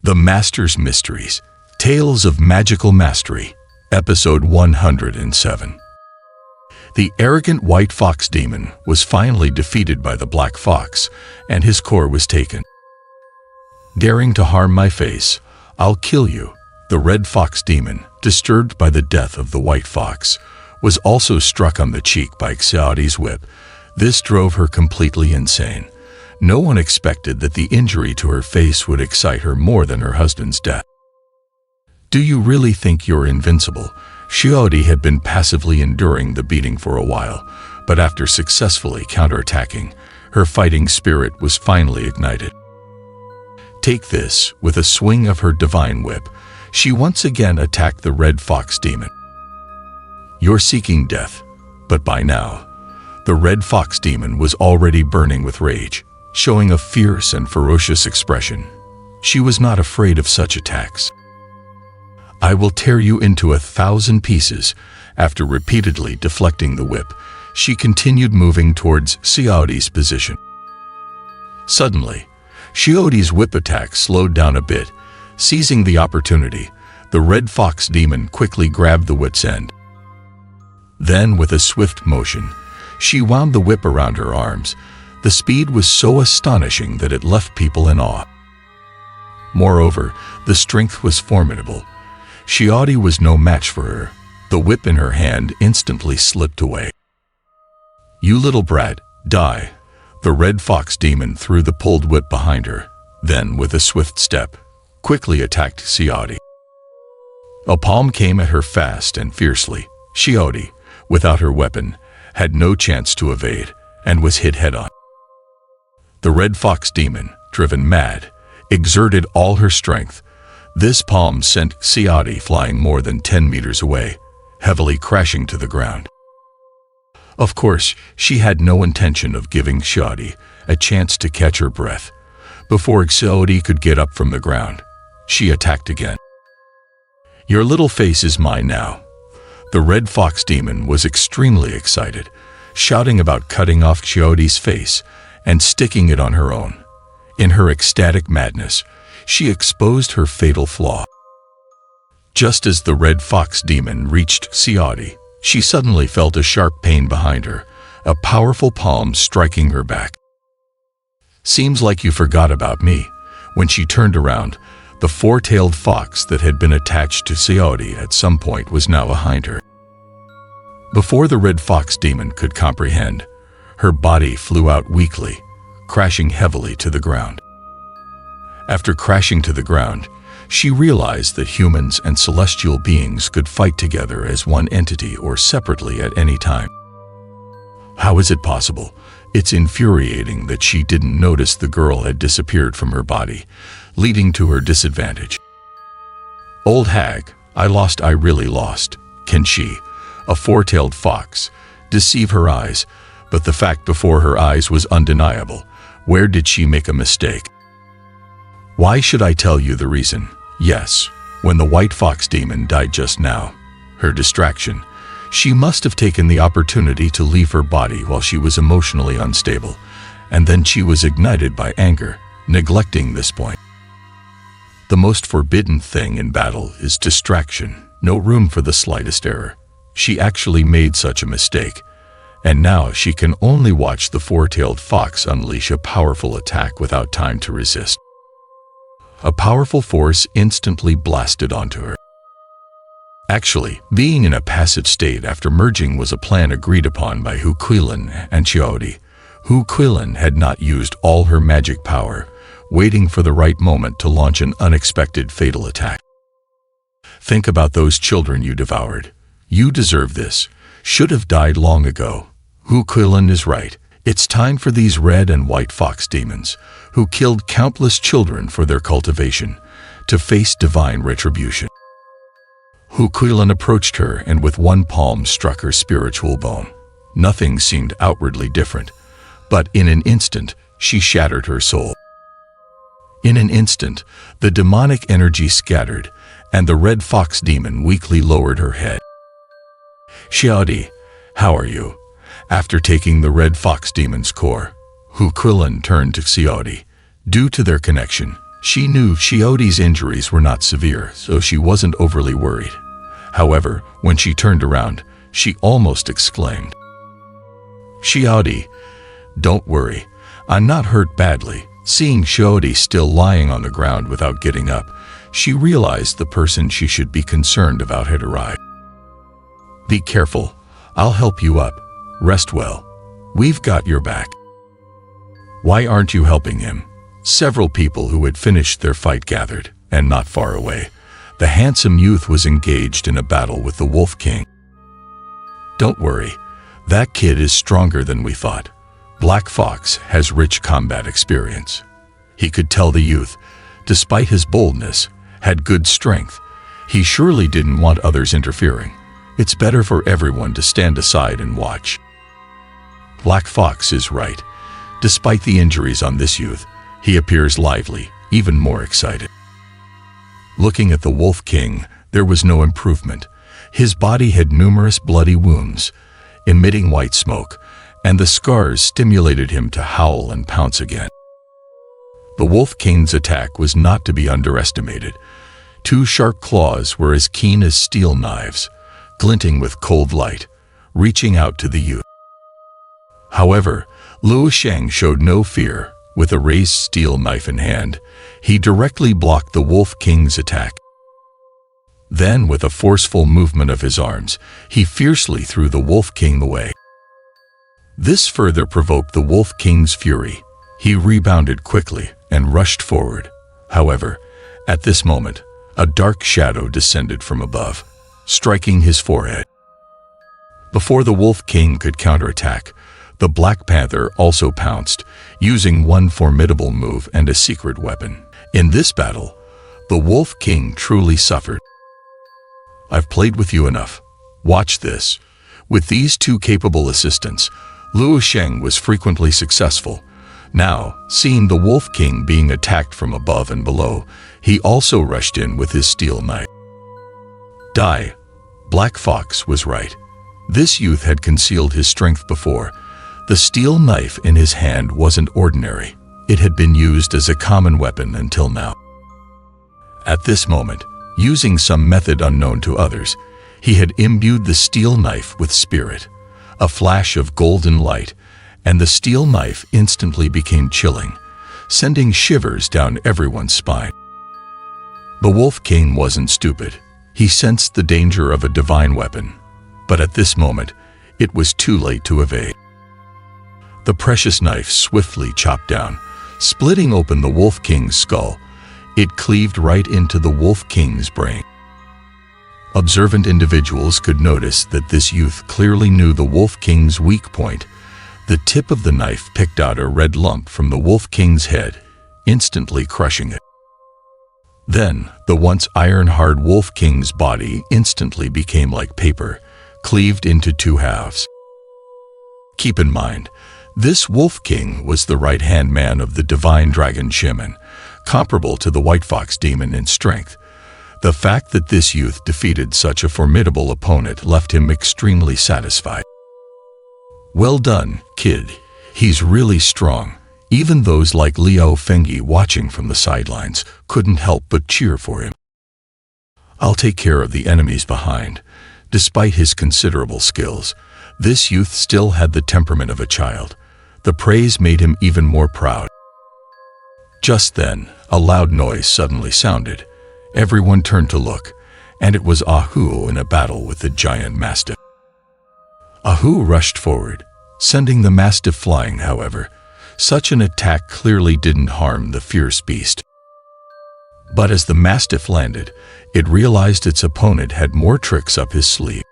The Master's Mysteries, Tales of Magical Mastery, Episode 107. The arrogant white fox demon was finally defeated by the black fox, and his core was taken. Daring to harm my face, I'll kill you. The red fox demon, disturbed by the death of the white fox, was also struck on the cheek by Xiaodi's whip. This drove her completely insane. No one expected that the injury to her face would excite her more than her husband's death. Do you really think you're invincible? Xiaodi had been passively enduring the beating for a while, but after successfully counterattacking, her fighting spirit was finally ignited. Take this. With a swing of her divine whip, she once again attacked the red fox demon. You're seeking death, but by now, the red fox demon was already burning with rage, showing a fierce and ferocious expression. She was not afraid of such attacks. I will tear you into 1,000 pieces. After repeatedly deflecting the whip, she continued moving towards Xiaodi's position. Suddenly, Xiaodi's whip attack slowed down a bit. Seizing the opportunity, the red fox demon quickly grabbed the whip's end. Then, with a swift motion, she wound the whip around her arms. The speed was so astonishing that it left people in awe. Moreover, the strength was formidable. Xiaodi was no match for her. The whip in her hand instantly slipped away. You little brat, die! The red fox demon threw the pulled whip behind her, then with a swift step, quickly attacked Xiaodi. A palm came at her fast and fiercely. Xiaodi, without her weapon, had no chance to evade, and was hit head-on. The red fox demon, driven mad, exerted all her strength. This palm sent Xiaodi flying more than 10 meters away, heavily crashing to the ground. Of course, she had no intention of giving Xiaodi a chance to catch her breath. Before Xiaodi could get up from the ground, she attacked again. Your little face is mine now. The red fox demon was extremely excited, shouting about cutting off Xiaodi's face and sticking it on her own. In her ecstatic madness, she exposed her fatal flaw. Just as the red fox demon reached Xiaodi, she suddenly felt a sharp pain behind her, a powerful palm striking her back. Seems like you forgot about me. When she turned around, the four-tailed fox that had been attached to Xiaodi at some point was now behind her. Before the red fox demon could comprehend, her body flew out weakly, crashing heavily to the ground. After crashing to the ground, she realized that humans and celestial beings could fight together as one entity or separately at any time. How is it possible? It's infuriating that she didn't notice the girl had disappeared from her body, leading to her disadvantage. Old hag, I really lost. Can she, a four-tailed fox, deceive her eyes? But the fact before her eyes was undeniable. Where did she make a mistake? Why should I tell you the reason? Yes, when the white fox demon died just now, her distraction, she must have taken the opportunity to leave her body while she was emotionally unstable, and then she was ignited by anger, neglecting this point. The most forbidden thing in battle is distraction, no room for the slightest error. She actually made such a mistake, and now she can only watch the four-tailed fox unleash a powerful attack without time to resist. A powerful force instantly blasted onto her. Actually, being in a passive state after merging was a plan agreed upon by Huquilin and Xiaodi. Huquilin had not used all her magic power, waiting for the right moment to launch an unexpected fatal attack. Think about those children you devoured. You deserve this. Should have died long ago. Huquilin is right. It's time for these red and white fox demons, who killed countless children for their cultivation, to face divine retribution. Huquilin approached her and with one palm struck her spiritual bone. Nothing seemed outwardly different, but in an instant, she shattered her soul. In an instant, the demonic energy scattered, and the red fox demon weakly lowered her head. Xiaodi, how are you? After taking the red fox demon's core, Huquilin turned to Xiaodi. Due to their connection, She knew Xiaodi's injuries were not severe, so she wasn't overly worried. However, when she turned around, she almost exclaimed, "Xiaodi, don't worry, I'm not hurt badly." Seeing Xiaodi still lying on the ground without getting up, she realized the person she should be concerned about had arrived. "Be careful, I'll help you up. Rest well. We've got your back." "Why aren't you helping him?" Several people who had finished their fight gathered, and not far away, the handsome youth was engaged in a battle with the Wolf King. "Don't worry, that kid is stronger than we thought. Black Fox has rich combat experience." He could tell the youth, despite his boldness, had good strength. He surely didn't want others interfering. It's better for everyone to stand aside and watch. Black Fox is right. Despite the injuries on this youth, he appears lively, even more excited. Looking at the Wolf King, there was no improvement. His body had numerous bloody wounds, emitting white smoke, and the scars stimulated him to howl and pounce again. The Wolf King's attack was not to be underestimated. Two sharp claws were as keen as steel knives, glinting with cold light, reaching out to the youth. However, Luo Sheng showed no fear. With a raised steel knife in hand, he directly blocked the Wolf King's attack. Then, with a forceful movement of his arms, he fiercely threw the Wolf King away. This further provoked the Wolf King's fury. He rebounded quickly and rushed forward. However, at this moment, a dark shadow descended from above, striking his forehead. Before the Wolf King could counterattack, the Black Panther also pounced, using one formidable move and a secret weapon. In this battle, the Wolf King truly suffered. "I've played with you enough. Watch this." With these two capable assistants, Luo Sheng was frequently successful. Now, seeing the Wolf King being attacked from above and below, he also rushed in with his steel knife. Die. Black Fox was right. This youth had concealed his strength before. The steel knife in his hand wasn't ordinary. It had been used as a common weapon until now. At this moment, using some method unknown to others, he had imbued the steel knife with spirit. A flash of golden light, and the steel knife instantly became chilling, sending shivers down everyone's spine. The Wolf King wasn't stupid. He sensed the danger of a divine weapon, but at this moment, it was too late to evade. The precious knife swiftly chopped down, splitting open the Wolf King's skull. It cleaved right into the Wolf King's brain. Observant individuals could notice that this youth clearly knew the Wolf King's weak point. The tip of the knife picked out a red lump from the Wolf King's head, instantly crushing it. Then, the once iron-hard Wolf King's body instantly became like paper, cleaved into two halves. Keep in mind, this Wolf King was the right-hand man of the divine dragon Shimen, comparable to the White Fox demon in strength. The fact that this youth defeated such a formidable opponent left him extremely satisfied. "Well done, kid. He's really strong." Even those like Liao Fengyi watching from the sidelines couldn't help but cheer for him. "I'll take care of the enemies behind." Despite his considerable skills, this youth still had the temperament of a child. The praise made him even more proud. Just then, a loud noise suddenly sounded. Everyone turned to look, and it was Ahu in a battle with the giant mastiff. Ahu rushed forward, sending the mastiff flying. However, such an attack clearly didn't harm the fierce beast. But as the mastiff landed, it realized its opponent had more tricks up his sleeve.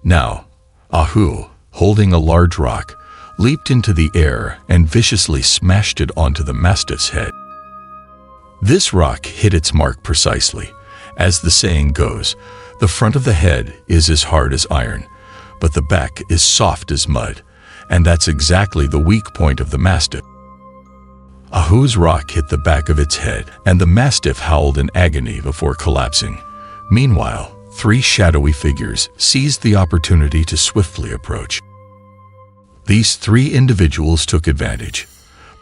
Now, Ahu, holding a large rock, leaped into the air and viciously smashed it onto the mastiff's head. This rock hit its mark precisely. As the saying goes, the front of the head is as hard as iron, but the back is soft as mud, and that's exactly the weak point of the mastiff. Ahu's rock hit the back of its head, and the mastiff howled in agony before collapsing. Meanwhile, three shadowy figures seized the opportunity to swiftly approach. These three individuals took advantage,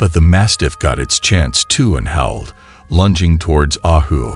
But the mastiff got its chance too and howled, lunging towards Ahu.